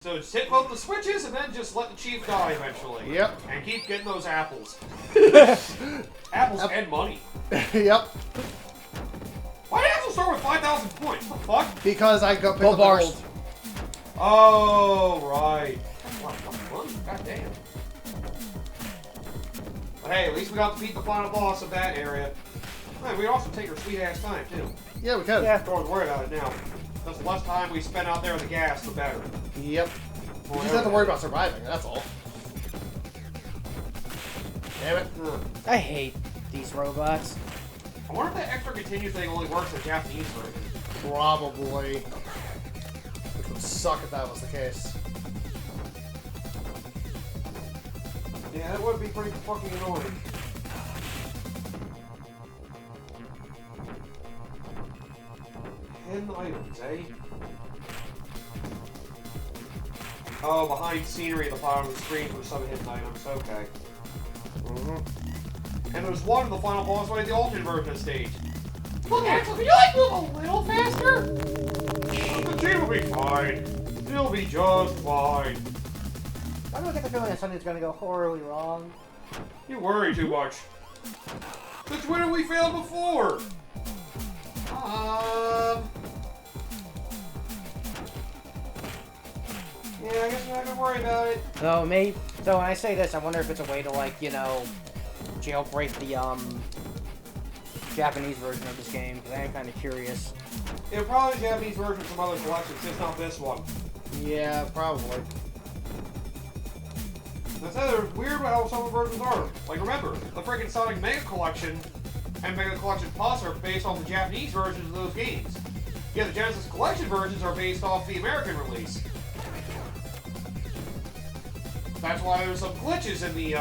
So just hit both the switches and then just let the chief die eventually. Yep. And keep getting those apples. Apples and money. Yep. Why did apples start with 5,000 points? What the fuck? Because I got picked Gold up the bars. gold. Oh, right. That's a lot of fucking money. God damn. But hey, at least we got to beat the final boss of that area. Man, we also take our sweet ass time, too. Yeah, we can. Yeah. Don't have to worry about it now. Because the less time we spend out there in the gas, the better. Yep. You just have to worry about surviving, that's all. Damn it. I hate these robots. I wonder if that extra continue thing only works in the Japanese version. Probably. Which would suck if that was the case. Yeah, that would be pretty fucking annoying. Hidden items, eh? Oh, behind scenery at the bottom of the screen for some hidden items. Okay. And there's one in the final boss fight, the alternate version of the stage. Look, Axel, can you like move a little faster? The team will be fine. He'll be just fine. I don't get the feeling that something's gonna go horribly wrong. You worry too much. Since when have we failed before? Yeah, I guess we're not gonna worry about it. So so when I say this, I wonder if it's a way to, like, you know, jailbreak the Japanese version of this game, because I am kind of curious. It'll probably be a Japanese version from other collections, just not this one. Yeah, probably. That's how weird how some of the versions are. Like, remember, the freaking Sonic Mega Collection and Mega Collection Plus are based off the Japanese versions of those games. Yeah, the Genesis Collection versions are based off the American release. That's why there's some glitches in the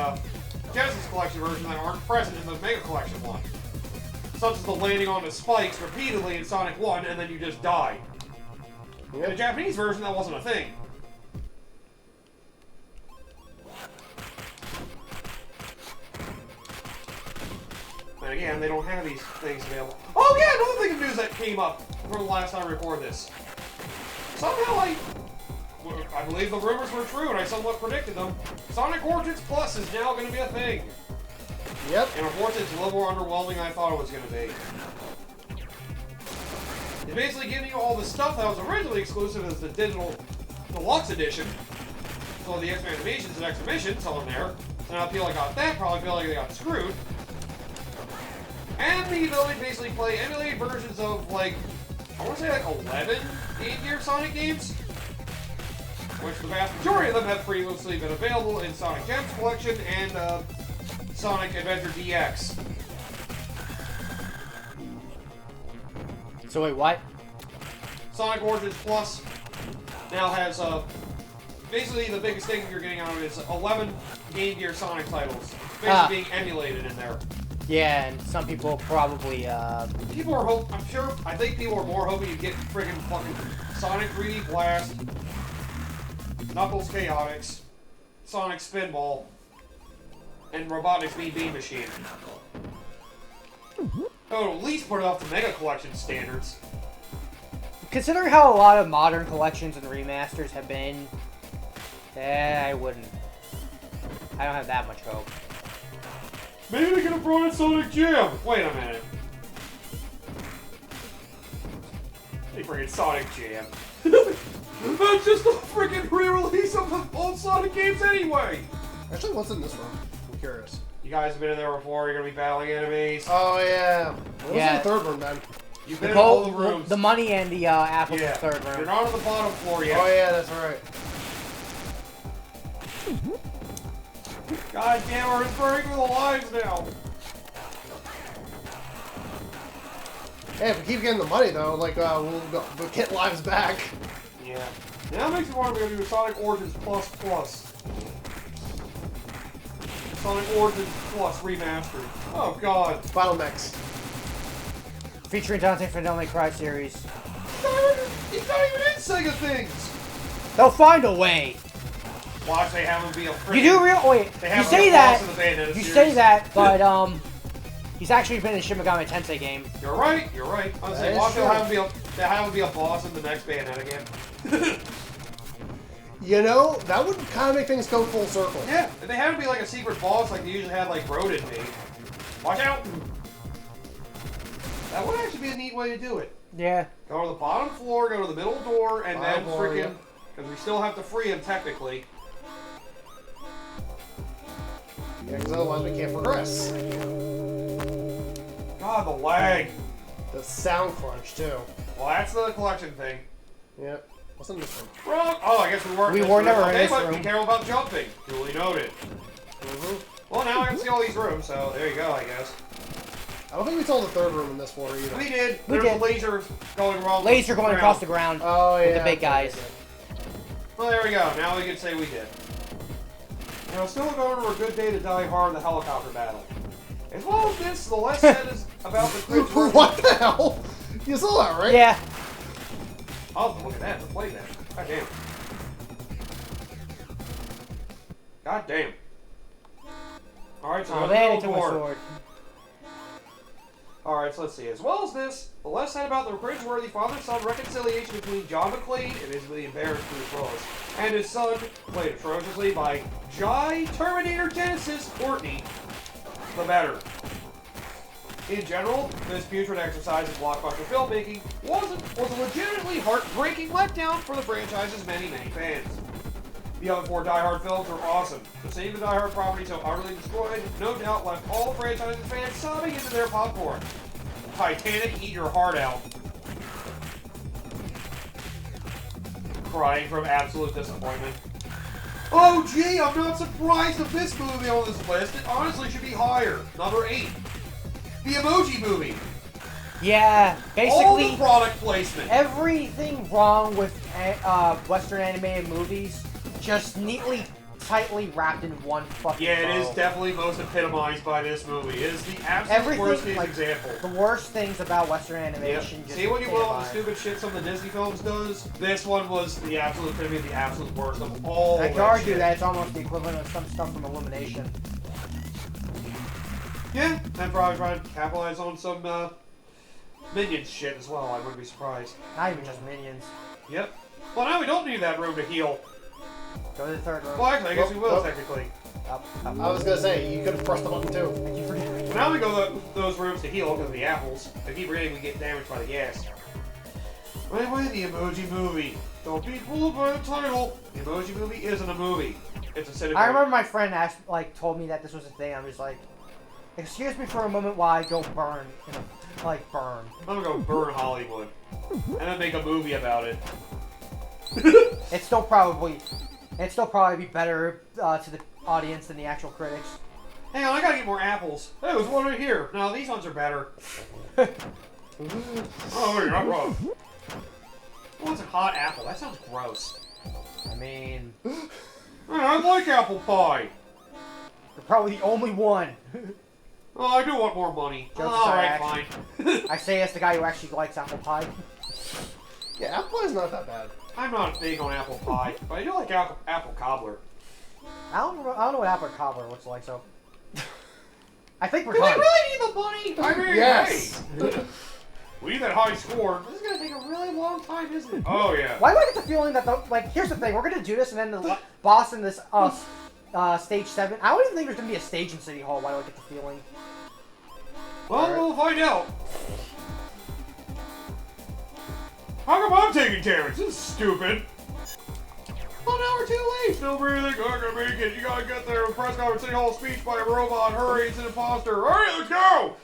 Genesis Collection version that aren't present in the Mega Collection one. Such as the landing on the spikes repeatedly in Sonic 1 and then you just die. In the Japanese version, that wasn't a thing. And again, they don't have these things available. Oh yeah, another thing of news that came up from the last time I recorded this. Somehow I believe the rumors were true and I somewhat predicted them. Sonic Origins Plus is now going to be a thing. Yep. And unfortunately, it's a little more underwhelming than I thought it was going to be. It's basically giving you all the stuff that was originally exclusive as the digital deluxe edition. So the extra animations and extra missions all in there. So now people that got that probably feel like they got screwed. And the ability to basically play emulated versions of, like, I want to say like 11 Game Gear Sonic games. Which the vast majority of them have previously been available in Sonic Gems Collection and Sonic Adventure DX. So wait, what? Sonic Origins Plus now has, basically the biggest thing you're getting out of it is 11 Game Gear Sonic titles. Basically being emulated in there. Yeah, and some people probably, People are I think people are more hoping you get friggin' fucking Sonic 3D Blast, Knuckles Chaotix, Sonic Spinball, and Robotnik's Mean Bean Machine. Oh, at least put it up to Mega Collection standards. considering how a lot of modern collections and remasters have been, I wouldn't. I don't have that much hope. Maybe they could have brought in Sonic Jam! Wait a minute. They bring in Sonic Jam. That's just a freaking re-release of the old Sonic games anyway! Actually, what's in this room? I'm curious. You guys have been in there before, you're gonna be battling enemies. Oh, yeah. What was in the third room, then? You've been in all the rooms. The money and the apples in Yeah, the third you're room. not on the bottom floor yet. Oh, yeah, that's right. God damn, we're burning through the lives now! Hey, if we keep getting the money, though, like, we'll get lives back. Yeah. Now makes me wonder if we're gonna do Sonic Origins Plus Plus. Sonic Origins Plus Remastered. Oh god. Final mix. Featuring Dante from Devil May Cry series. He's not even in Sega things! They'll find a way. Watch, they have him be a freaking... You do real wait. They You have him say be a that. boss in the Bayonetta You series. say that, but he's actually been in Shin Megami Tensei game. You're right, you're right. I was saying, That is watch, true. they'll have him be a boss in the next Bayonetta game. You know, that would kind of make things go full circle. Yeah, if they had to be like a secret boss like they usually had like Rodin be. Watch out! That would actually be a neat way to do it. Yeah. Go to the bottom floor, go to the middle door, and Bottom then floor, freaking... Because we still have to free him, technically. Yeah, because otherwise we can't progress. God, the lag. The sound crunch, too. Well, that's the collection thing. Yep. What's in this one? Wrong! Oh, I guess we weren't. We were never in okay, this but room. be careful about jumping. Duly noted. Well, now I can see all these rooms, so there you go, I guess. I don't think we saw the third room in this floor either. We did. We There's did. a laser going wrong. Laser going across the ground. Oh, yeah. With the big guys. Well, there we go. Now we can say we did. Now, still going over a good day to die hard in the helicopter battle. As well as this, the less said is about the Cringe version. What the hell? You saw that, right? Yeah. Oh, look at that. The playback. God damn. God damn. Alright, so Oh go to the man, middle it took my door. sword. Alright, so let's see. As well as this, the less said about the cringeworthy father-son reconciliation between John McClane, admittedly embarrassed for his roles, and his son, played atrociously by Jai Terminator Genesis Courtney, the better. In general, this putrid exercise in blockbuster filmmaking was a legitimately heartbreaking letdown for the franchise's many, many fans. The other four Die Hard films were awesome. To see the Die Hard property so utterly destroyed, no doubt left all the franchise's fans sobbing into their popcorn. Titanic, eat your heart out. Crying from absolute disappointment. Oh gee, I'm not surprised at this movie on this list. It honestly should be higher. Number 8. The Emoji Movie. Yeah, All the basically product placement. everything wrong with Western animated movies just neatly, tightly wrapped in one fucking Yeah, it is bow. definitely most epitomized by this movie. It is the absolute Everything, worst case like, example. The worst things about Western Yep. animation just See what you will with the epitomized. stupid shit some of the Disney films does? This one was the absolute epitome of the absolute worst of all I of could that argue shit. that it's almost the equivalent of some stuff from Illumination. Yeah, and probably trying to capitalize on some Minions shit as well. I wouldn't be surprised. Not even just Minions. Yep. Well, now we don't need that room to heal. Go to the third room. Well, actually, I guess we will, Well, technically. Up. I was gonna say, you could have pressed the button too. You forget. Well, now we go to those rooms to heal because of the apples. If we keep reading, we get damaged by the gas. Anyway, the Emoji Movie. Don't be fooled by the title. The Emoji Movie isn't a movie. It's a cinematic. I remember my friend told me that this was a thing. I was like, excuse me for a moment while I go burn. You know, like burn. I'm gonna go burn Hollywood. And then make a movie about it. It'd still probably be better to the audience than the actual critics. Hang on, I gotta get more apples. Hey, there's one right here. No, these ones are better. Oh, you're not wrong. What's a hot apple? That sounds gross. I mean, I like apple pie. you're probably the only one. Oh, I do want more money. Jokes Alright, aside, fine. I say as the guy who actually likes apple pie. Yeah, apple pie's not that bad. I'm not big on apple pie, but I do like apple cobbler. I don't know what apple cobbler looks like, so. I think we're Do we done. really need the money? I mean, Yes. hey. We need that high score. This is gonna take a really long time, isn't it? Oh, yeah. Why do I get the feeling that here's the thing, we're gonna do this and then the boss in this stage 7. I don't even think there's gonna be a stage in City Hall. Why do I get the feeling? Well, we'll find out. How come I'm taking damage? This is stupid. Well, now we're too late. Still breathing. I can make it. You gotta get there. Press conference City Hall speech by a robot. Hurry, it's an imposter. All right, let's go.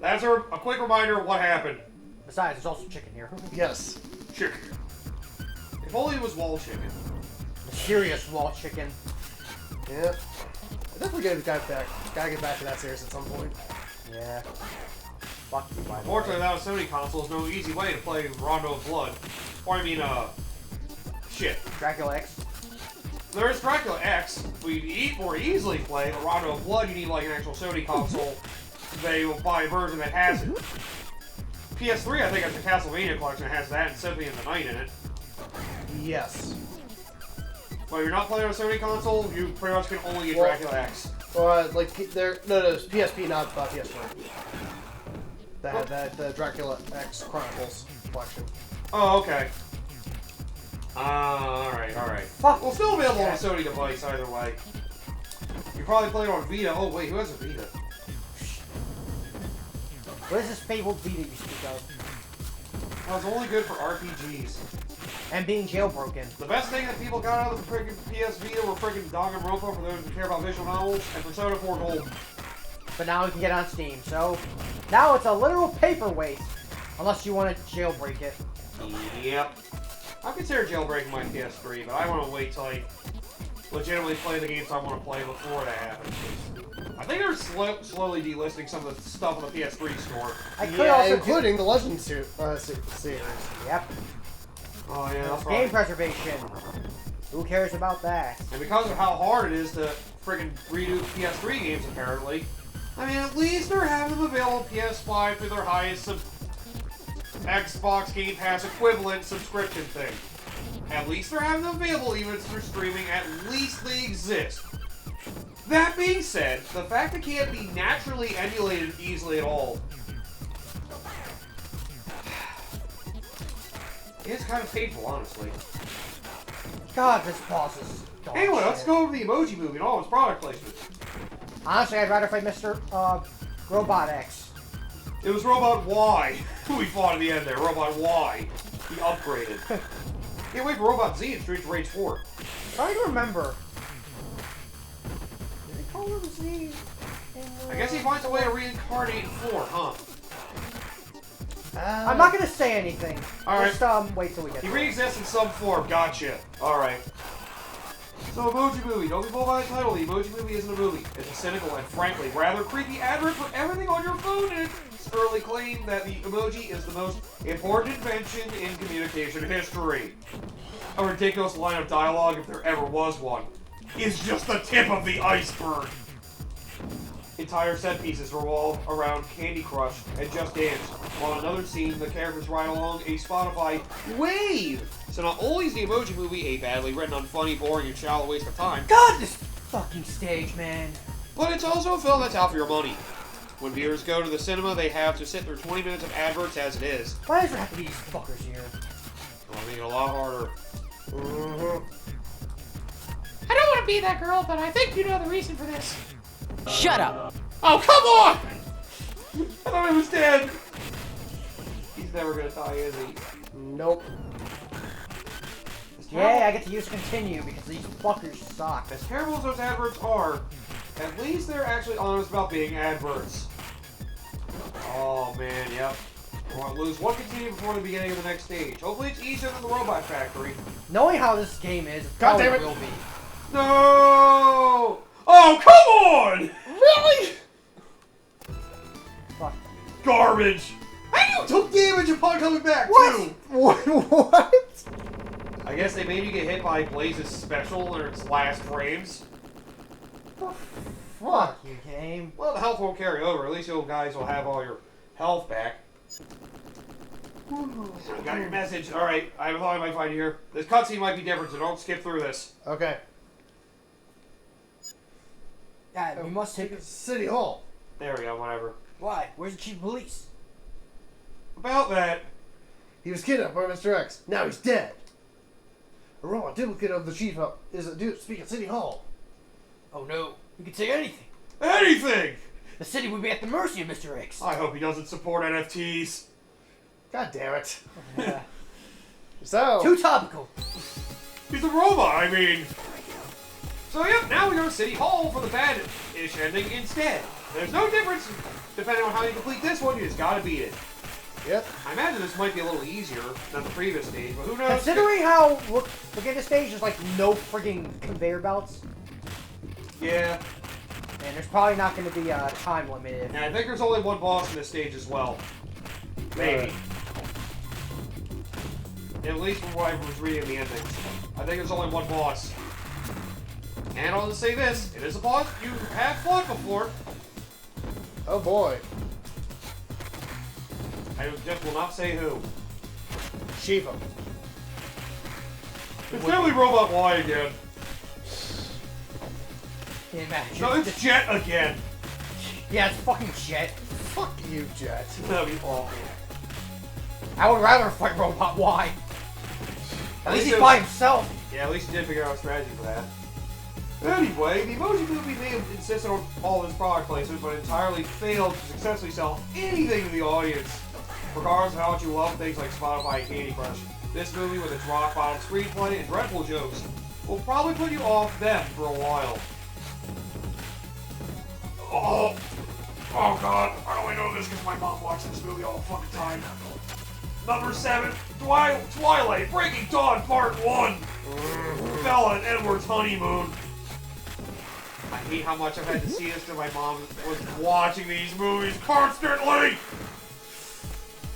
That's a quick reminder of what happened. Besides, there's also chicken here. Yes. Chicken. If only it was wall chicken. Mysterious wall chicken. Yeah. I definitely gotta get back to that series at some point. Yeah. Fuck you, by the way. Fortunately, without a Sony console, there's no easy way to play Rondo of Blood. Or I mean, shit. Dracula X. There is Dracula X. We more easily play, but Rondo of Blood, you need like an actual Sony console. They will buy a version that has it. PS3, I think, has the Castlevania collection that has that and Symphony of the Night in it. Yes. But if you're not playing on a Sony console, you pretty much can only get Well- Dracula X. Like no, it's PSP, not PS4. That the Dracula X Chronicles collection. Oh, okay. Alright. Fuck. Well, still available on a Yeah. Sony device either way. You probably played it on Vita. Oh, wait, who has a Vita? What is this fabled Vita you speak of? That was only good for RPGs. And being jailbroken. The best thing that people got out of the freaking PS Vita were freaking Danganronpa for those who care about visual novels, and Persona 4 Gold. But now we can get on Steam, so now it's a literal paperweight. Unless you want to jailbreak it. Yep. I consider jailbreaking my PS3, but I want to wait till I legitimately play the games I want to play before that happens. I think they're slowly delisting some of the stuff on the PS3 store. I could Yeah, also including the Legend series. Yep. Oh yeah, that's Game right. preservation. Who cares about that? And because of how hard it is to friggin' redo PS3 games, apparently, I mean, at least they're having them available PS5 through their highest Xbox Game Pass equivalent subscription thing. At least they're having them available even through streaming. At least they exist. That being said, the fact it can't be naturally emulated easily at all is kind of painful, honestly. God, this boss is dog Anyway, shit. let's go over the Emoji Movie and all its product placement. Honestly, I'd rather fight Mr. Robot X. It was Robot Y who we fought at the end there. Robot Y. He upgraded. Can't wait for Robot Z in Streets of Rage 4. Trying to remember. Did they call him Z? I guess he finds a way to reincarnate in 4, huh? I'm not gonna say anything. Alright. Just wait till we get He there. re-exists in some form. Gotcha. Alright. So, Emoji Movie. Don't be fooled by the title. The Emoji Movie isn't a movie. It's a cynical and, frankly, rather creepy advert for everything on your phone, and it's early claim that the emoji is the most important invention in communication history. A ridiculous line of dialogue, if there ever was one, is just the tip of the iceberg. Entire set pieces revolve around Candy Crush and Just Dance, while in another scene, the characters ride along a Spotify wave. So not only is the Emoji Movie a badly written, unfunny, boring, and shallow waste of time, God, this fucking stage, man. but it's also a film that's out for your money. When viewers go to the cinema, they have to sit through 20 minutes of adverts as it is. Why does there have to be these fuckers here? It'll make it a lot harder. I don't want to be that girl, but I think you know the reason for this. Shut up. Oh, come on! I thought he was dead. He's never gonna die, is he? Nope. As Yeah, terrible- I get to use continue because these fuckers suck. As terrible as those adverts are, at least they're actually honest about being adverts. Oh man, yep. I want to lose one continue before the beginning of the next stage. Hopefully it's easier than the Robot Factory. Knowing how this game is, it God probably damn it. will be. No! Oh, come on! Really? Fuck. Garbage! And you took damage upon coming back, What? too! What? I guess they made you get hit by Blaze's special in its last frames. Fuck you, game. Well, the health won't carry over. At least you guys will have all your health back. Got your message. Alright, I thought I might find you here. This cutscene might be different, so don't skip through this. Okay. Yeah, we must take this. City Hall. There we go, whatever. Why? Where's the chief of police? About that. He was kidnapped by Mr. X. Now he's dead. A robot duplicate of the chief is a dude speaking at City Hall. Oh no, we could say anything. Anything! The city would be at the mercy of Mr. X. I hope he doesn't support NFTs. God damn it. Yeah. So. Too topical. He's a robot, I mean. So yep, now we go to City Hall for the bad-ish ending instead. There's no difference depending on how you complete this one, you just gotta beat it. Yep. I imagine this might be a little easier than the previous stage, but who knows? Considering how look at this stage, there's like no frigging conveyor belts, Yeah, and there's probably not going to be a time limit. and I think there's only one boss in this stage as well. Maybe. At least from what I was reading the endings. I think there's only one boss. And I'll just say this, it is a boss you have fought before. Oh boy. I just will not say who. Shiva. It's definitely Robot Y again. Can you imagine? No, it's Jet again. Yeah, it's fucking Jet. Fuck you, Jet. That'd be awful. I would rather fight Robot Y. At least it he's was- by himself. Yeah, at least he did figure out a strategy for that. Anyway, the Emoji Movie may have insisted on all of its product placement, but entirely failed to successfully sell anything to the audience. Regardless of how much you love things like Spotify and Candy Crush, this movie with its rock-bottom screenplay and dreadful jokes will probably put you off them for a while. Oh God, I only know this because my mom watched this movie all the fucking time. Number 7, Twilight, Breaking Dawn Part 1. Bella and Edward's honeymoon. I hate how much I've had to see this because my mom was watching these movies constantly.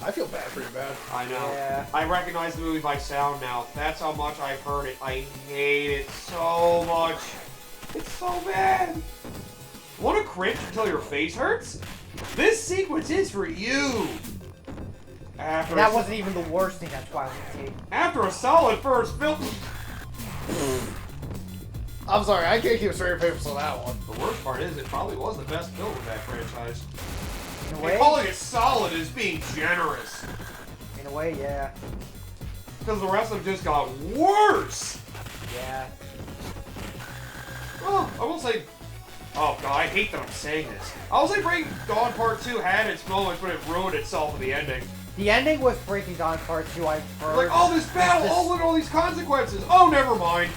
I feel bad for you, man. I know. Yeah. I recognize the movie by sound now. That's how much I've heard it. I hate it so much. It's so bad. Want to cringe until your face hurts? This sequence is for you. After And that wasn't even the worst thing that Twilight did. after a solid first film. I'm sorry, I can't keep a straight face on that one. The worst part is it probably was the best film of that franchise. In a And way, calling it solid is being generous. in a way, yeah. Because the rest of them just got worse. Yeah. Well, I will say... Oh god, I hate that I'm saying this. I will say Breaking Dawn Part 2 had its moments, but it ruined itself in the ending. The ending with Breaking Dawn Part 2, I've heard. Like, oh, this battle, this- oh, look at all these consequences. Oh, never mind.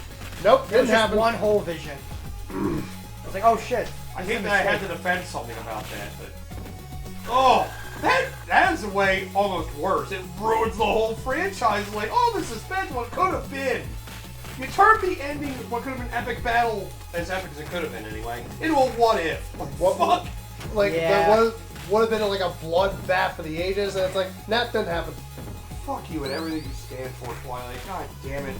Nope, It didn't was just happen. one whole vision. It's like, oh shit. I this is hate a that I had to mistake. defend something about that, but... Oh, that is a way almost worse. It ruins the whole franchise. Like, oh, the suspense, what could have been. You turned the ending, what could have been epic battle, as epic as it could have been anyway, into a what if. Like, What- fuck. Like, Yeah. there would have been like a bloodbath for the ages, and it's like, nah, didn't happen. Fuck you and everything you stand for, Twilight. God damn it.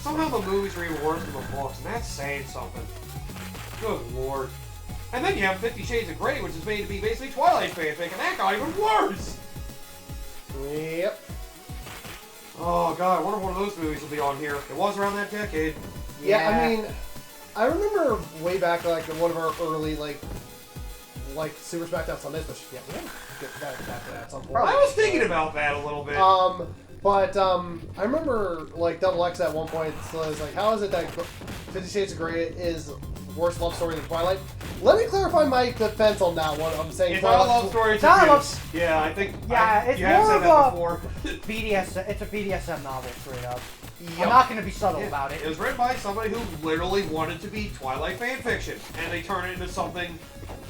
Somehow the movies are even worse than the books, and that's saying something. Good lord. And then you have 50 Shades of Grey, which is made to be basically Twilight fanfic, and that got even worse! Yep. Oh god, I wonder if one of those movies will be on here. It was around that decade. Yeah, I mean, I remember way back, like, one of our early, like Super SmackDown Sundays, which, yeah, we'll get back to that at some point. I was thinking about that a little bit. But I remember, like, Double X at one point was like, how is it that 50 Shades of Grey is worse love story than Twilight? Let me clarify my defense on that one. I'm saying It's not a love story, It's not a abuse. love- Yeah, I think Yeah, it's you have more said of that a- before. BDSM, it's a BDSM novel, straight up. Yep. I'm not going to be subtle about it. It was written by somebody who literally wanted to be Twilight fanfiction, and they turn it into something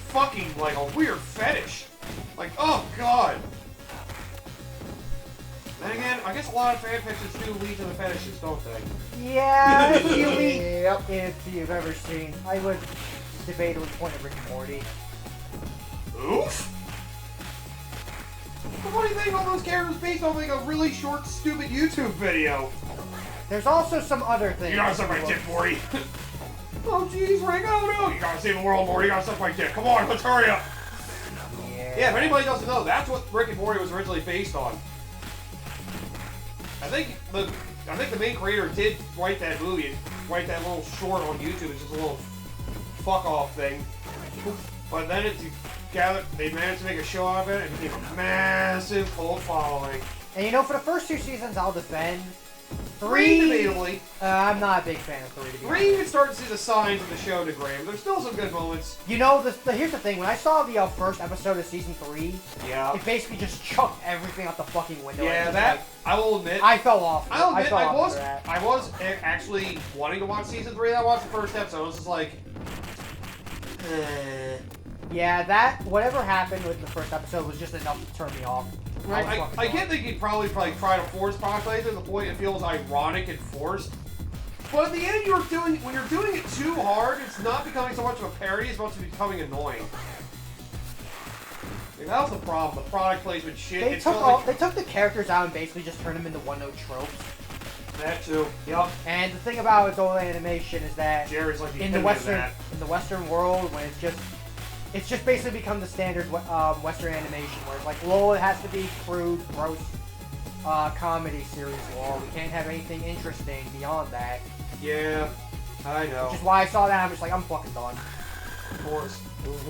fucking like a weird fetish. Like, oh god. Then again, I guess a lot of fanfictions do lead to the fetishes, don't they? Yeah, if you Yep. if you've ever seen, I would debate with point of Rick and Morty. Oof. The funny thing, all those characters based on like a really short, stupid YouTube video. There's also some other things. You gotta suck my dick, Morty. Oh jeez, Rick, oh no! You gotta save the world, Morty, you gotta suck my dick. Come on, let's hurry up. Yeah, if anybody doesn't know, that's what Rick and Morty was originally based on. I think the main creator did write that movie and write that little short on YouTube. It's just a little fuck off thing. But then they managed to make a show out of it and it became a massive cult following. And you know, for the first 2 seasons, I'll defend. 3, 3, debatably. I'm not a big fan of 3, to be 3, honest. you can start to see the signs of the show degrade. There's still some good moments. You know, here's the thing. When I saw the first episode of season 3, Yeah. it basically just chucked everything out the fucking window. and Yeah, just, that, like, I will admit. I fell off. I'll admit, fell I off was for that. actually wanting to watch season 3. I watched the first episode. I was just like, Yeah, that whatever happened with the first episode was just enough to turn me off. Right, was fucking I off. get that you'd probably try to force Spotify to the point it feels ironic and forced. But at the end, when you're doing it too hard, it's not becoming so much of a parody as much as becoming annoying. Like, that was the problem. The product placement shit. They it took felt like they took the characters out and basically just turned them into one-note tropes. that too. Yup. And the thing about adult animation is that Jerry's like the in the epitome of Western world, when it's just basically become the standard Western animation, where it's like, lol, it has to be crude, gross, comedy series. Lol, we can't have anything interesting beyond that. that. Yeah, I know. Which is why I saw that. I'm just like, I'm fucking done. Of course.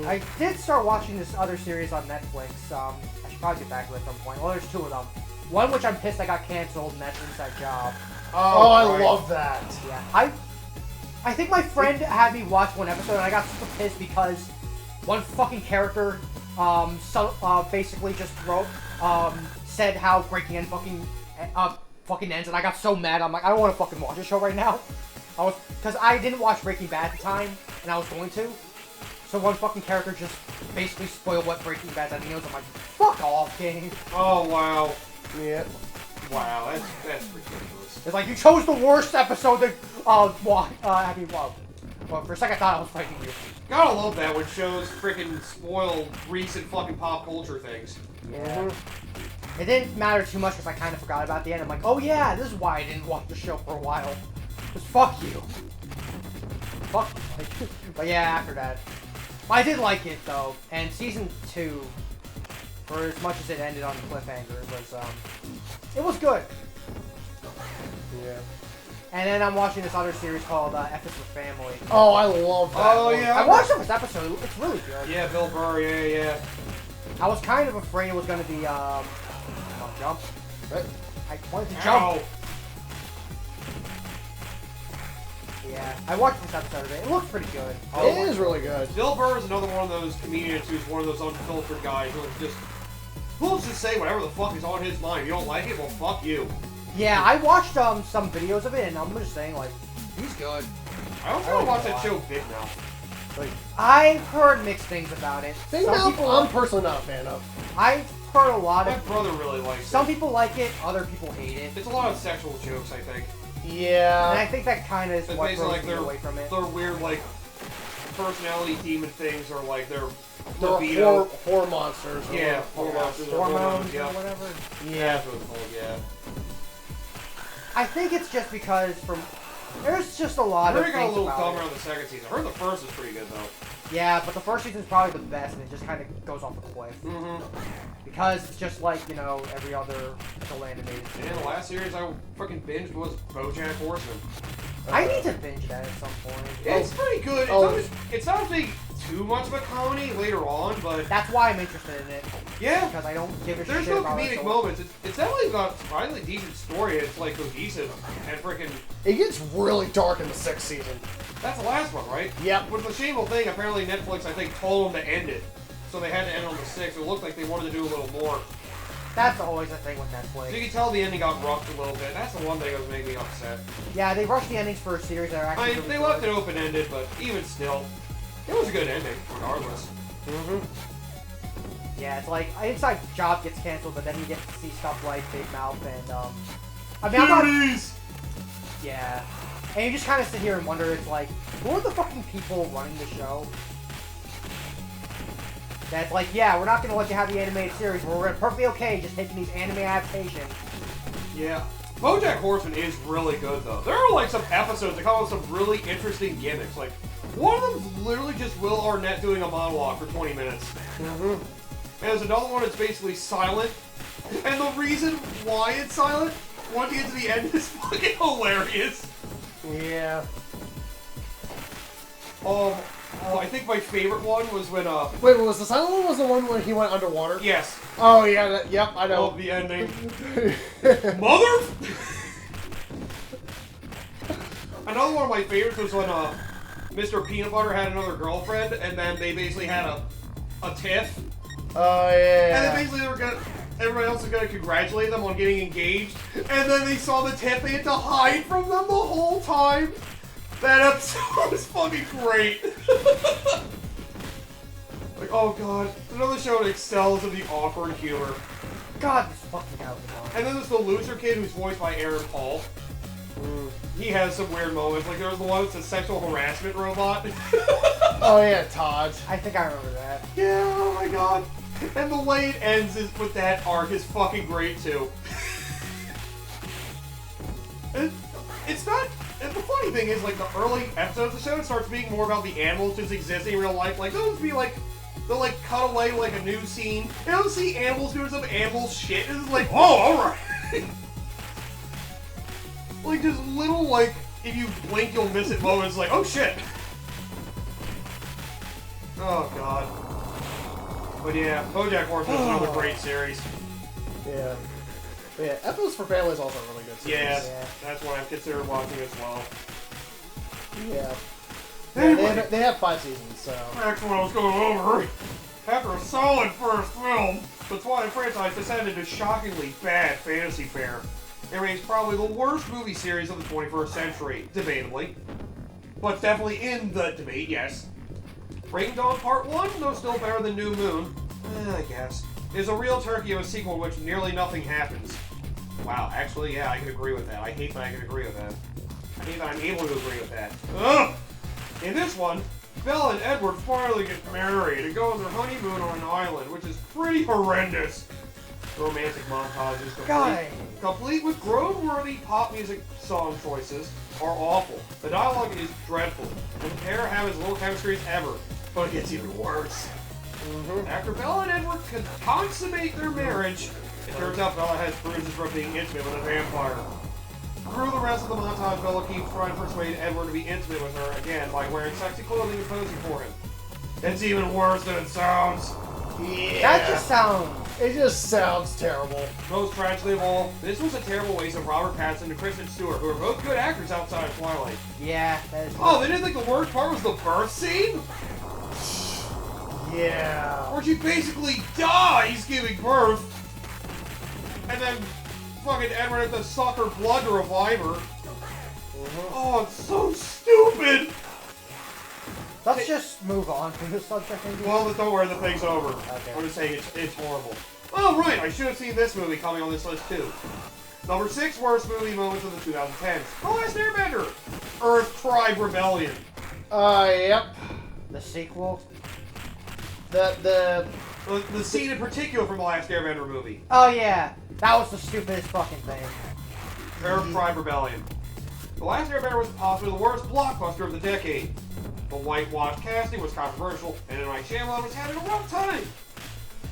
I did start watching this other series on Netflix. I should probably get back to it at some point. Well, there's 2 of them. One which I'm pissed I got canceled, and that's Inside Job. Oh, I right. love that. Yeah, I think my friend had me watch one episode, and I got super pissed because one fucking character, basically just wrote, said how Breaking End fucking ends, and I got so mad. I'm like, I don't want to fucking watch this show right now. Because I didn't watch Breaking Bad at the time, and I was going to. So one fucking character just basically spoiled what Breaking Bad's ending is. I'm like, fuck off, game. Oh, wow. Yeah. Wow, that's ridiculous. It's like, you chose the worst episode to, well, for a second I thought I was fighting you. Gotta love that when shows freaking spoil recent fucking pop culture things. Yeah. It didn't matter too much because I kind of forgot about the end. I'm like, oh yeah, this is why I didn't watch the show for a while. Because fuck you. Fuck you. But yeah, after that. I did like it though. And season 2, for as much as it ended on cliffhanger, it was good. Yeah. And then I'm watching this other series called F is for Family. Oh, I love that. Oh, one. yeah. I watched the first episode. It's really good. Yeah, Bill Burr, yeah. I was kind of afraid it was going to be, jump. Right. I wanted to jump. Ow. Yeah, I watched this episode of it. It looks pretty good. It is really good. Bill Burr is another one of those comedians who's one of those unfiltered guys who'll just say whatever the fuck is on his mind. You don't like it? Well, fuck you. Yeah, I watched some videos of it, and I'm just saying, like, he's good. I don't try to watch that show Big Mouth. Like, I've heard mixed things about it. Big Some Mouth, people, I'm personally not a fan of. I've heard a lot My of. brother really likes Some it. people like it, other people hate it, It's a lot of sexual jokes, I think. and I Yeah. think that kind of is It's what basically throws like me away from it. their weird, like, personality demon things or, like, their They're libido. horror monsters. or Yeah, whatever. hormones. Hormones yeah. or whatever. Yeah. That's what it's called, yeah. I think it's just because there's just a lot I of heard it got a things little about dumber it. on the second season. I heard the first is pretty good, though. Yeah, but the first season's probably the best, and it just kind of goes off the cliff. Mm-hmm. Because it's just like, every other adult animated series. And the last series I freaking binged was BoJack Horseman. I need to binge that at some point. It's pretty good. It's not a big too much of a comedy later on, but That's why I'm interested in it. yeah, Because I don't give a there's shit no about comedic it. moments. It's definitely got a surprisingly decent story. It's like cohesive and freaking. It gets really dark in the 6th season. That's the last one, right? Yep. Which was a shameful thing. Apparently Netflix, I think, told them to end it, so they had to end on the 6th. It looked like they wanted to do a little more. That's always the thing with So Netflix. you can tell the ending got rushed a little bit. That's the one thing that was making me upset. Yeah, they rush the endings for a series that are actually really They good. left it open-ended, but even still, it was a good ending, regardless. Mm-hmm. Yeah, it's like Inside Job gets canceled, but then you get to see stuff like Big Mouth and I mean, I'm not. Cuties! Yeah, and you just kind of sit here and wonder. It's like, who are the fucking people running the show? That's like, yeah, we're not gonna let you have the animated series. We're perfectly okay just taking these anime adaptations. Yeah. BoJack Horseman is really good, though. There are, like, some episodes that come up with some really interesting gimmicks. Like, one of them is literally just Will Arnett doing a monologue for 20 minutes. Mm-hmm. And there's another one that's basically silent. And the reason why it's silent, once you get to the end, is fucking hilarious. Yeah. I think my favorite one was when, Wait, was the silent one was the one where he went underwater? yes. Oh, yeah. Yep, I I know. love the ending. Mother! Another one of my favorites was when, Mr. Peanut Butter had another girlfriend, and then they basically had a tiff. Oh, yeah. And then basically everybody else was gonna congratulate them on getting engaged, and then they saw the tiff, they had to hide from them the whole time. That episode was fucking great. Like, oh god, another show that excels in the awkward humor. God, this fucking guy was on. And then there's the loser kid who's voiced by Aaron Paul. He has some weird moments, like there was the one that's a sexual harassment robot. Oh, yeah, Todd. I think I remember that. Yeah, oh my god. And the way it ends is with that arc is fucking great too. It's not. And the funny thing is, like the early episodes of the show, it starts being more about the animals just existing in real life. Like those be like, they'll like cut away like a new scene. And you'll see animals doing some animal shit. And it's like, oh, all right. Like just little like, if you blink you'll miss it moments. Like, oh shit. Oh god. But yeah, BoJack Horseman is another great series. Yeah. But yeah, Epos for Family is also a really good series. Yeah, that's what I've considered watching as well. Yeah. Anyway. They have 5 seasons, so. That's what I was going over. After a solid first film, the Twilight franchise descended into shockingly bad fantasy fare. It remains probably the worst movie series of the 21st century, debatably. But it's definitely in the debate, yes. Breaking Dawn Part 1, though still better than New Moon, I guess, is a real turkey of a sequel in which nearly nothing happens. Wow, actually, yeah, I can agree with that. I hate that I can agree with that. I hate that I'm able to agree with that. Ugh! In this one, Belle and Edward finally get married and go on their honeymoon on an island, which is pretty horrendous. The romantic montages, complete with groan-worthy pop music song choices, are awful. The dialogue is dreadful, and the pair have as little chemistry as ever, but it gets even worse. After Bella and Edward can consummate their marriage, it turns out Bella has bruises from being intimate with a vampire. Through the rest of the montage, Bella keeps trying to persuade Edward to be intimate with her again by wearing sexy clothing and posing for him. It's even worse than it sounds. Yeah. That just sounds... It just sounds terrible. Most tragically of all, this was a terrible waste of Robert Pattinson and Kristen Stewart, who are both good actors outside of Twilight. Yeah, that is... Oh, they didn't think the worst part was the birth scene? Yeah. Where she basically dies giving birth. And then fucking Edward had to suck her blood to revive her. Oh, it's so stupid! Let's just move on from this subject, maybe. Well, don't worry, the thing's over. Okay. I'm just saying it's horrible. Oh, right, I should have seen this movie coming on this list, too. Number 6 worst movie moments of the 2010s. The Last Airbender. Earth Tribe Rebellion. Yep. The sequel? The The scene in particular from the Last Airbender movie. Oh, yeah. That was the stupidest fucking thing. Earth Tribe Rebellion. The Last Airbender was possibly the worst blockbuster of the decade. The whitewashed casting was controversial, and M. Night Shyamalan was having a rough time.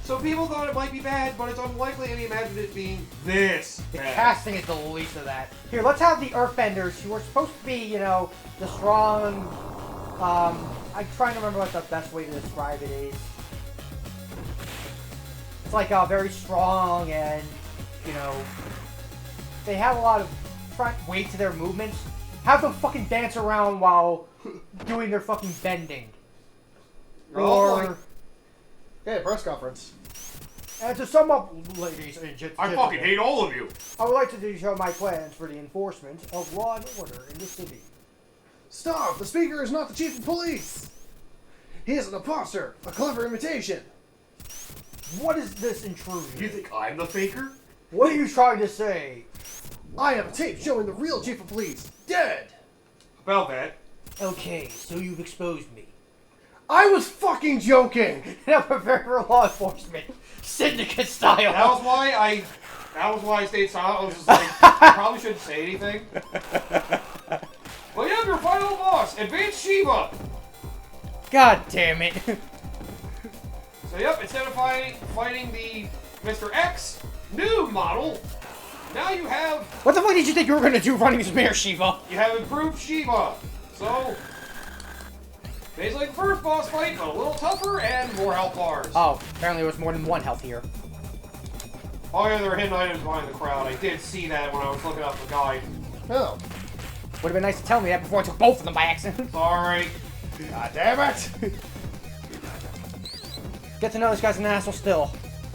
So people thought it might be bad, but it's unlikely any imagined it being this The bad. casting is the least of that. Here, let's have the Earthbenders, who are supposed to be, you know, the strong... I'm trying to remember what the best way to describe it is. It's like very strong and, you know, they have a lot of front weight to their movements. Have them fucking dance around while doing their fucking bending. Oh, yeah, press conference. And to sum up, ladies and gentlemen, I fucking hate all of you. I would like to detail my plans for the enforcement of law and order in the city. Stop! The speaker is not the chief of police! He is an imposter! A clever imitation! What is this intrusion? You think I'm the faker? What are you trying to say? I have a tape showing the real chief of police dead! About that. Okay, so you've exposed me. I was fucking joking! Now prepare for law enforcement, syndicate style. That was why I stayed silent. I was just like, I probably shouldn't say anything. Well, you have your final boss, Advanced Shiva. God damn it. So yep, instead of fighting the Mr. X new model, now you have What the fuck did you think you were gonna do running this mare, Shiva? improved Shiva. So basically the first boss fight, but a little tougher and more health bars. Oh, apparently there was more than one health here. Oh yeah, there were hidden items behind the crowd. I did see that when I was looking up the guide. Oh. Would have been nice to tell me that before I took both of them by accident. Sorry. God damn it! Get to know this guy's an asshole still.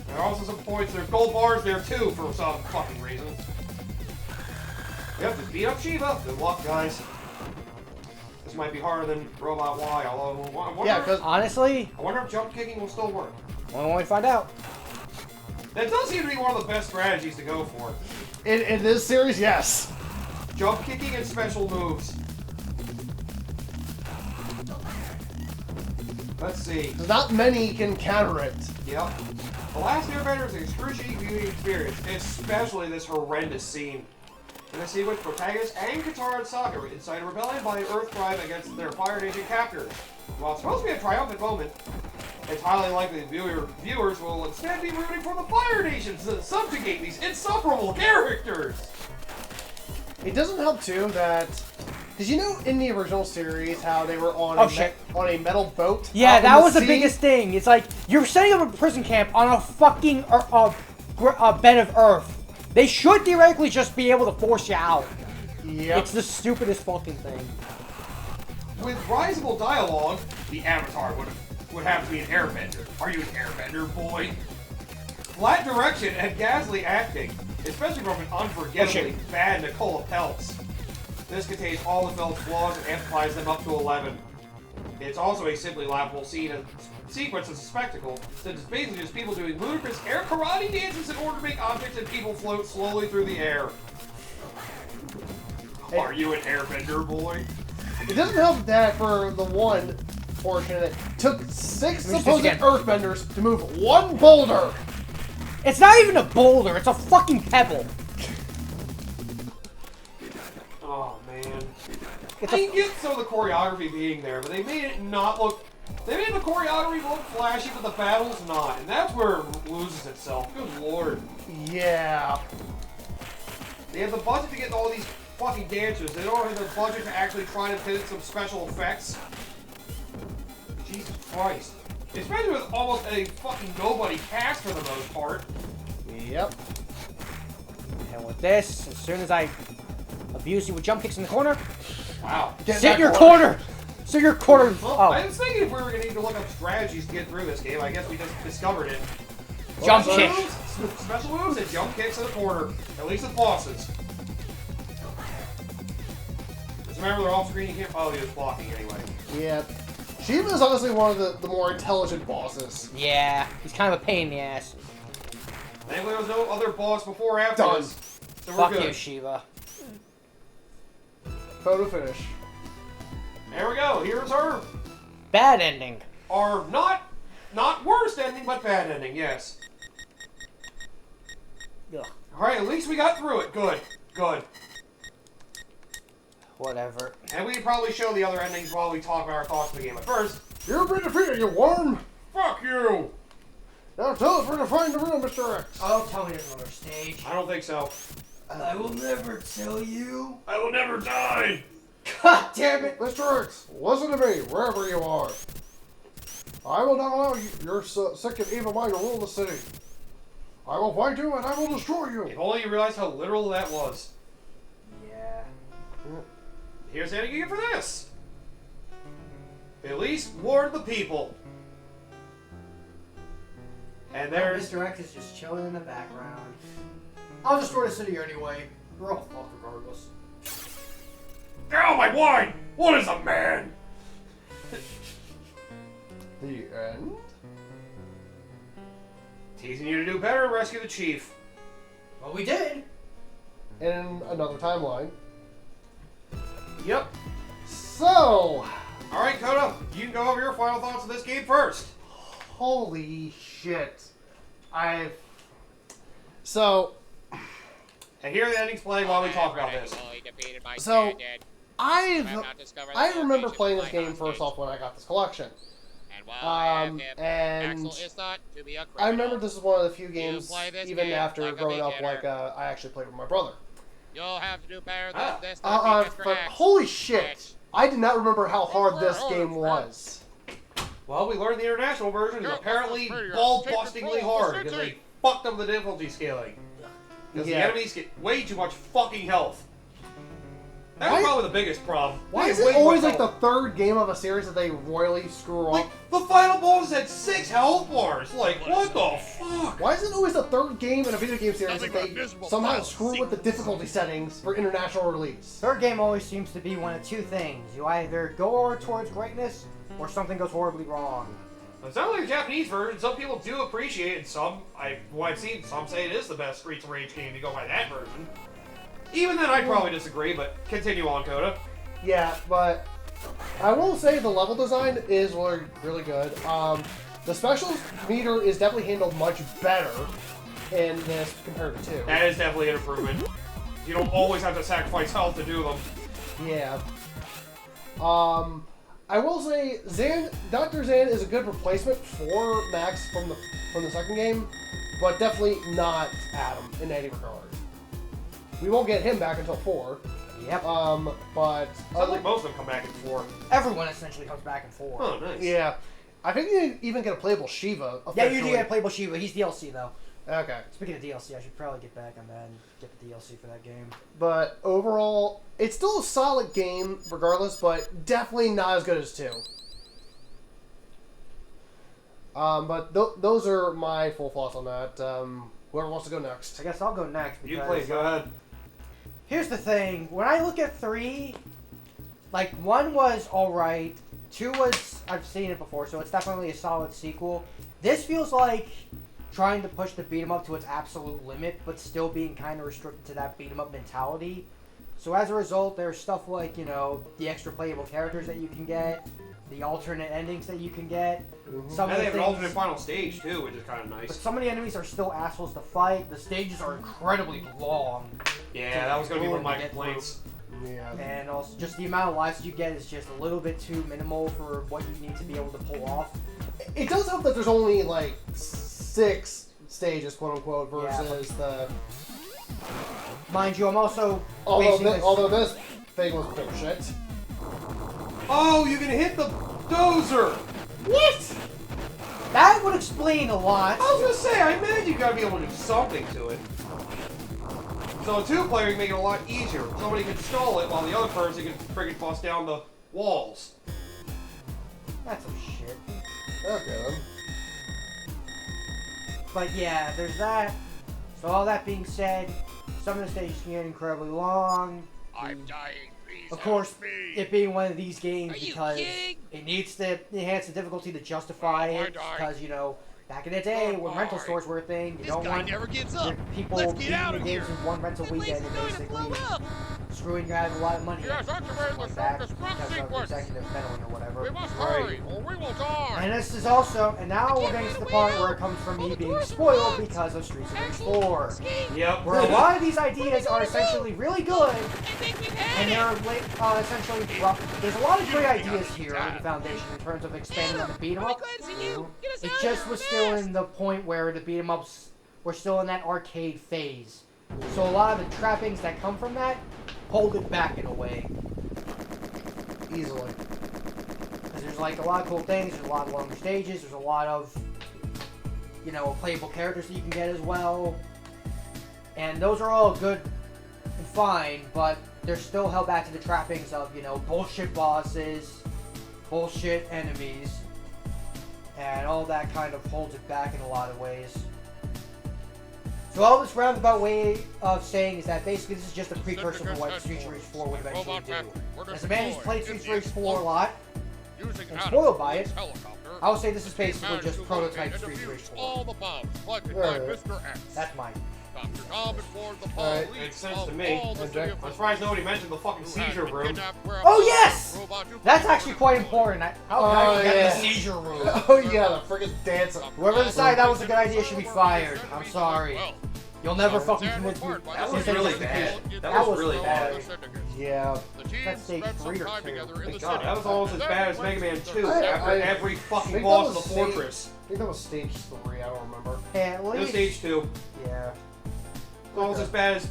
There are also some points. There's gold bars there too for some fucking reason. Yep, just beat up Shiva. Good luck, guys. This might be harder than Robot Y, although I wonder, Yeah, because Honestly, I wonder if jump kicking will still work. only way to find out. That does seem to be one of the best strategies to go for. in this series, yes. Jump kicking and special moves. Let's see. Not many can counter it. Yep. The Last Airbender is an excruciating viewing experience, especially this horrendous scene. In this sequence, protagonist and Katara and Sokka incite a rebellion by the Earth Tribe against their Fire Nation captors. While it's supposed to be a triumphant moment, it's highly likely that viewers will instead be rooting for the Fire Nation to subjugate these insufferable characters. It doesn't help too that. Did you know in the original series how they were on on a metal boat? Yeah, out in that was the sea? biggest thing. It's like, you're setting up a prison camp on a fucking bed of earth. They should theoretically just be able to force you out. Yep. It's the stupidest fucking thing. With risible dialogue, the avatar would have to be an airbender. Are you an airbender, boy? Flat direction and ghastly acting, especially from an unforgettably bad Nicola Peltz. This contains all the film's flaws and amplifies them up to 11. It's also a simply laughable sequence as a spectacle, since it's basically just people doing ludicrous air karate dances in order to make objects and people float slowly through the air. Are you an airbender, boy? It doesn't help that for the one portion, it took 6 Let me supposed just again. earthbenders to move 1 boulder. It's not even a boulder, it's a fucking pebble. Oh man. It's I a, can get some of the choreography being there, but they made it not look. They made the choreography look flashy, but the battle's not, and that's where it loses itself. Good lord. Yeah. They have the budget to get all these fucking dancers. They don't have the budget to actually try to fit in some special effects. Jesus Christ. Especially with almost a fucking nobody cast for the most part. Yep. and with this, as soon as I abuse you with jump kicks in the corner, Wow. sit in your corner! Sit in your corner! Well, Oh, I was thinking if we were going to need to look up strategies to get through this game, I guess we just discovered it. jump Special kick! moves, special moves and jump kicks in the corner. At least with bosses. Just remember they're off screen, you can't follow who's blocking anyway. Yeah. Shiva is honestly one of the more intelligent bosses. Yeah, he's kind of a pain in the ass. Thankfully there was no other boss before or after Done. this. So we're Fuck good. you, Shiva. Photo finish. There we go. Here's our Bad ending. not worst ending, but bad ending, yes. Ugh. Alright, at least we got through it. Good. Good. Whatever. And we can probably show the other endings while we talk about our thoughts on the game. But first, You've been defeated, you worm! fuck you! Now tell us where to find the room, Mr. X. Oh, tell me there's another stage. I don't think so. I will never tell you. I will never die! God damn it! Mr. X, listen to me, wherever you are. I will not allow your sick and evil mind to rule the city. I will find you and I will destroy you. If only you realized how literal that was. Yeah. Here's the ending you get for this. At least warn the people. And there's... Mr. X is just chilling in the background. I'll destroy the city anyway. We're all fucked regardless. Oh, my wine! What is a man? The end? Teasing you to do better and rescue the chief. Well, we did. In another timeline. Yep. So, Alright, Coda, you can go over your final thoughts on this game first. holy shit. So, And here are the endings playing while we talk about this. So, I remember playing this game first off when I got this collection. And I remember this is one of the few games, even after growing up, like I actually played with my brother. You'll have to do better than Ah. this. But holy shit, I did not remember how hard this game was. Well, we learned the international version is apparently ball-bustingly hard because they fucked up the difficulty scaling. Because the Yeah. enemies get way too much fucking health. That's Why- probably the biggest problem. Why They is get way it too always much like the health. third game of a series that they royally screw Like, up? the final boss had 6 health bars. Like, what the fuck? Why is it always the third game in a video game series that Nothing but they miserable somehow fails. screw with the difficulty settings for international release? Third game always seems to be one of two things. You either go towards greatness, or something goes horribly wrong. It sounds like the Japanese version. Some people do appreciate it, and some, I've seen some say it is the best Streets of Rage game to go by that version. Even then, I'd probably disagree, but continue on, Coda. Yeah, but I will say the level design is really good. The specials meter is definitely handled much better in this compared to 2. That is definitely an improvement. You don't always have to sacrifice health to do them. Yeah. I will say Dr. Zan is a good replacement for Max from the second game, but definitely not Adam in any regard. We won't get him back until 4. Yep. But Sounds like most of them come back in 4. Everyone essentially comes back and forth. Oh, nice. yeah, I think you even get a playable Shiva. Yeah, you do officially. get a playable Shiva. He's DLC though. Okay. Speaking of DLC, I should probably get back on that and get the DLC for that game. But overall, it's still a solid game regardless, but definitely not as good as 2. But those are my full thoughts on that. Whoever wants to go next. I guess I'll go next because You please, go ahead. here's the thing. When I look at 3, like 1 was alright, 2 was I've seen it before, so it's definitely a solid sequel. This feels like trying to push the beat 'em up to its absolute limit, but still being kind of restricted to that beat 'em up mentality. So as a result, there's stuff like, you know, the extra playable characters that you can get, the alternate endings that you can get. Some And of they the have an things, alternate final stage too, which is kind of but nice. some of the enemies are still assholes to fight. The stages are incredibly long, Yeah, that was gonna be one of my to get complaints. Yeah. and also just the amount of lives you get is just a little bit too minimal for what you need to be able to pull off. It does help that there's only like 6 stages, quote unquote, Yeah, versus the. Mind you, I'm also Although, basing this- although this thing was bullshit. Oh, you can hit the dozer! What? That would explain a lot. I was gonna say, I imagine you gotta be able to do something to it. So a 2-player can make it a lot easier. Somebody can stall it while the other person can friggin' bust down the walls. That's some shit. Okay then. But yeah, there's that. So all that being said, some of the stages can get incredibly long. I'm dying. Please Of course, help me. it being one of these games Are you because kidding? it needs to enhance the difficulty to justify Oh, it. I- Because, you know, back in the day when rental Alright. stores were a thing, you This don't guy want never gets your up. people Let's get beating out the of games here. in one rental The place weekend is and going to basically blow up. screwing you out of a lot of money. Yes, activate the Like that circus run because of sequence. executive meddling or whatever. We must Right. hurry, or we will die. And this is also, and now we're getting to the part where it comes from me being spoiled because of Streets of Rage 4. Yep. Where a lot of these ideas are essentially really good, and they're essentially rough. There's a lot of great ideas here in the Foundation in terms of expanding on the beat 'em up. It just was still in the point where the beat 'em ups were still in that arcade phase. So a lot of the trappings that come from that hold it back in a way. Easily. Because there's like a lot of cool things, there's a lot of longer stages, there's a lot of, you know, playable characters that you can get as well. And those are all good and fine, but they're still held back to the trappings of, you know, bullshit bosses, bullshit enemies, and all that kind of holds it back in a lot of ways. So all this roundabout way of saying is that basically this is just a precursor for what Streets of Rage 4 would eventually do. As a man who's played Streets of Rage 4 a lot, and spoiled by it, I would say this is basically just prototype Streets of Rage 4. All the bombs collected by Alright. Mr. X. That's mine. Dr. Tom informed the Alright. police Makes sense of to me. all the Okay. city I'm officials surprised nobody mentioned the fucking who had seizure been room. kidnapped, whereupon Oh yes! Robot That's actually quite important. How can I forget yeah. the seizure room? Oh yeah, the friggin' dancing. Whoever decided that was a good idea should be fired. I'm sorry. Well, You'll never That fucking convince me. That was Since really it's bad. the- That was really bad. Yeah. The team That's stage spent some 3 or time 2. together in the God, city. that was almost as bad as Mega Man 2 after I every think fucking that boss of the was stage- fortress. I think that was stage 3, I don't remember. At It was least, stage 2. yeah. It's almost as bad as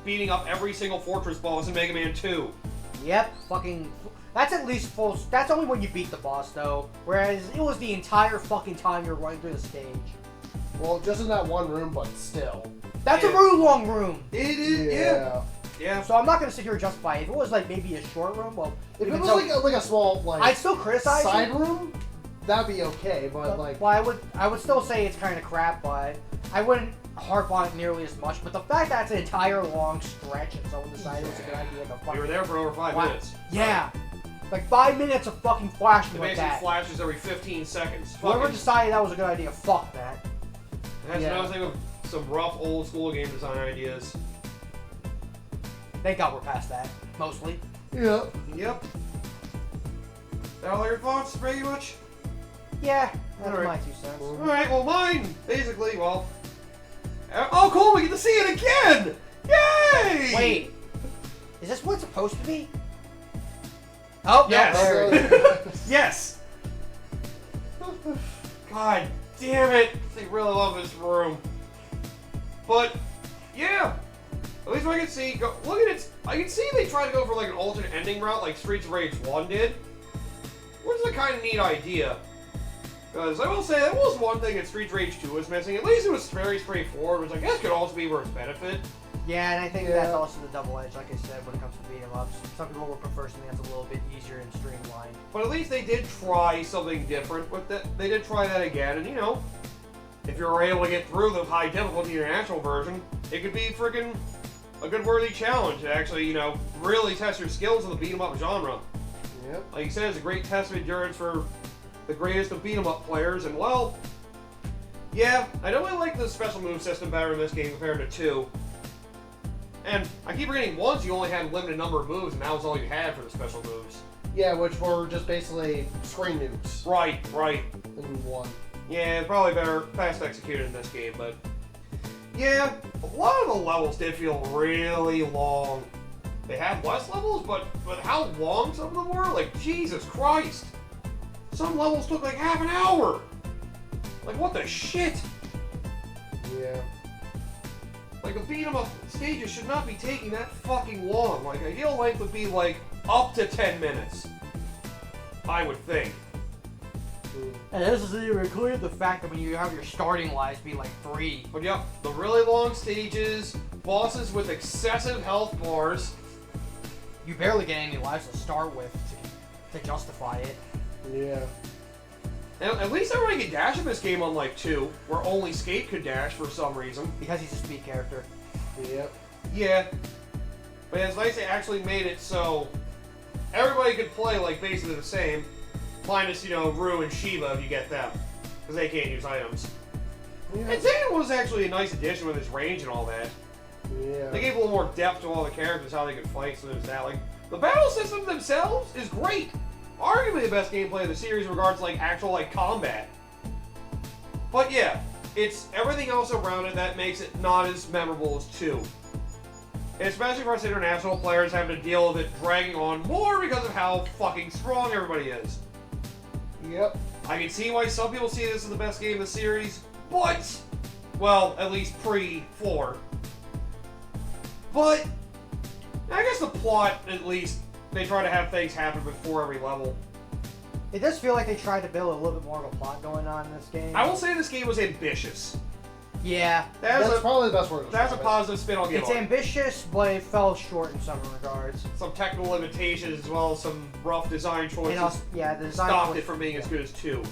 beating up every single fortress boss in Mega Man 2. Yep, fucking. That's at least full. That's only when you beat the boss, though. Whereas it was the entire fucking time you're running through the stage. Well, just in that one room, but still. That's Yeah. a really long room. It is, yeah. Yeah. So I'm not gonna sit here and justify it. If it was like maybe a short room, well, If even it was so- like a small like I'd still criticize side it. room, that'd be okay. But like, Well, I would still say it's kind of crap, but I wouldn't harp on it nearly as much. But the fact that it's an entire long stretch and someone decided it was a good idea to We fucking were there for over 5 Wow. minutes. yeah, like 5 minutes of fucking flashing It like basically that. flashes every 15 seconds. Whoever Fucking, decided that was a good idea, fuck that. that's Yeah. another thing with some rough old school game design ideas. Thank God we're past that, mostly. yeah. Yep. That all your thoughts, pretty much? Yeah, that's Alright. my 2 cents. Alright, well mine, basically, well... Oh cool, we get to see it again! Yay! Wait, is this what it's supposed to be? Oh, no, Yes. there it is. Yes! God damn it! They really love this room. But, yeah. At least I can see, look at it. I can see they tried to go for like an alternate ending route like Streets of Rage 1 did. Which is a kind of neat idea. Because I will say, that was one thing that Street Rage 2 was missing. At least it was very straightforward, which I guess could also be where its benefit. Yeah, and I think Yeah. that's also the double edge, like I said, when it comes to beat 'em ups. Some people would prefer something that's a little bit easier and streamlined. But at least they did try something different with that. They did try that again, and you know, if you were able to get through the high difficulty international version, it could be freaking a good worthy challenge to actually, you know, really test your skills in the beat 'em up genre. Yep. Like you said, it's a great test of endurance for the greatest of beat 'em up players, and well, yeah, I know I like the special move system better in this game compared to 2. And I keep forgetting, once you only had a limited number of moves, and that was all you had for the special moves. Yeah, which were just basically screen nukes Right, right. in one. Yeah, probably better, fast executed in this game, but yeah, a lot of the levels did feel really long. They had less levels, but how long some of them were? Like, Jesus Christ! Some levels took like half an hour! Like, what the shit? Yeah. Like, a beat 'em up stages should not be taking that fucking long. Like, ideal length would be like up to 10 minutes. I would think. And this is even include the fact that when you have your starting lives be like 3. But yep, the really long stages, bosses with excessive health bars. You barely get any lives to start with to justify it. Yeah. And at least everybody could dash in this game, unlike 2, where only Skate could dash for some reason. Because he's a speed character. Yep. Yeah. But it's nice they actually made it so everybody could play like basically the same, minus, you know, Rue and Shiva if you get them. Because they can't use items. Yeah. And Zayden was actually a nice addition with his range and all that. Yeah. They gave a little more depth to all the characters, how they could fight, so there's that. Like, the battle systems themselves is great. Arguably the best gameplay of the series in regards to, like, actual, like, combat. But yeah, it's everything else around it that makes it not as memorable as 2. Especially for us international players having to deal with it dragging on more because of how fucking strong everybody is. Yep. I can see why some people see this as the best game in the series, but, well, at least pre-4. But, I guess the plot, at least, they try to have things happen before every level. It does feel like they tried to build a little bit more of a plot going on in this game. I will say this game was ambitious. Yeah. That's probably the best word. to That's a describe it. positive spin I'll give It's on it. ambitious, but it fell short in some regards. Some technical limitations as well as some rough design choices And also, yeah, the design stopped choice- it from being as good as 2.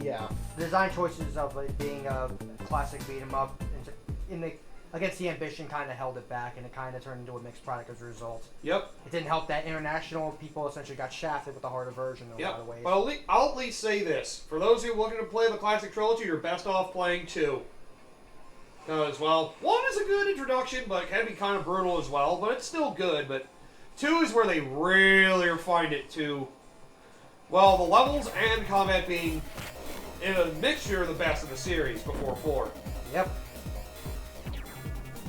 Yeah. The design choices of it being a classic beat 'em up in the against the ambition kind of held it back, and it kind of turned into a mixed product as a result. Yep. It didn't help that international people essentially got shafted with the harder version in a lot of ways. But I'll at least say this. For those who are looking to play the classic trilogy, you're best off playing 2. Because, well, 1 is a good introduction, but it can be kind of brutal as well, but it's still good. But 2 is where they really refined it to, well, the levels and combat being in a mixture of the best of the series before 4. Yep.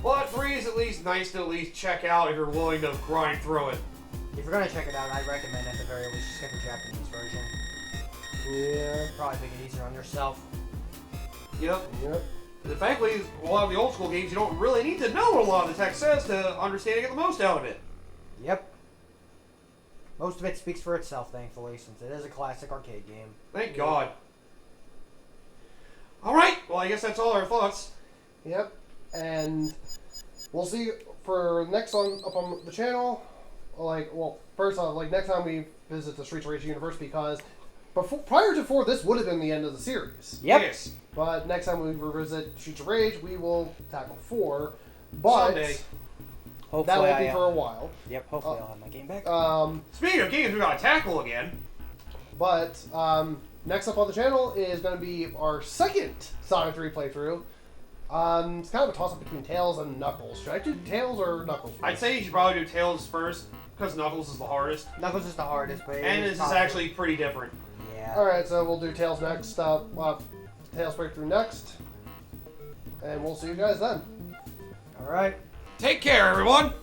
But 3 is at least nice to at least check out if you're willing to grind through it. If you're gonna check it out, I recommend at the very least just get the Japanese version. Yeah. Probably make it easier on yourself. Yep. Yep. And frankly, a lot of the old school games, you don't really need to know what a lot of the text says to understand and get the most out of it. Yep. Most of it speaks for itself, thankfully, since it is a classic arcade game. Thank God. Alright, well, I guess that's all our thoughts. Yep. And we'll see for next one up on the channel. Like, well, first off, like next time we visit the Streets of Rage universe, because prior to 4, this would have been the end of the series. Yep. Yes. But next time we revisit Streets of Rage, we will tackle 4. But Someday. Hopefully that won't be for a while. Yep, hopefully I'll have my game back. Speaking of games we gotta tackle again. But next up on the channel is going to be our second Sonic 3 playthrough. It's kind of a toss-up between Tails and Knuckles. Should I do Tails or Knuckles? I'd say you should probably do Tails first, because Knuckles is the hardest. Knuckles is the hardest, but And this is actually pretty different. Yeah. Alright, so we'll do Tails next. We'll have Tails playthrough next. And we'll see you guys then. Alright. Take care, everyone!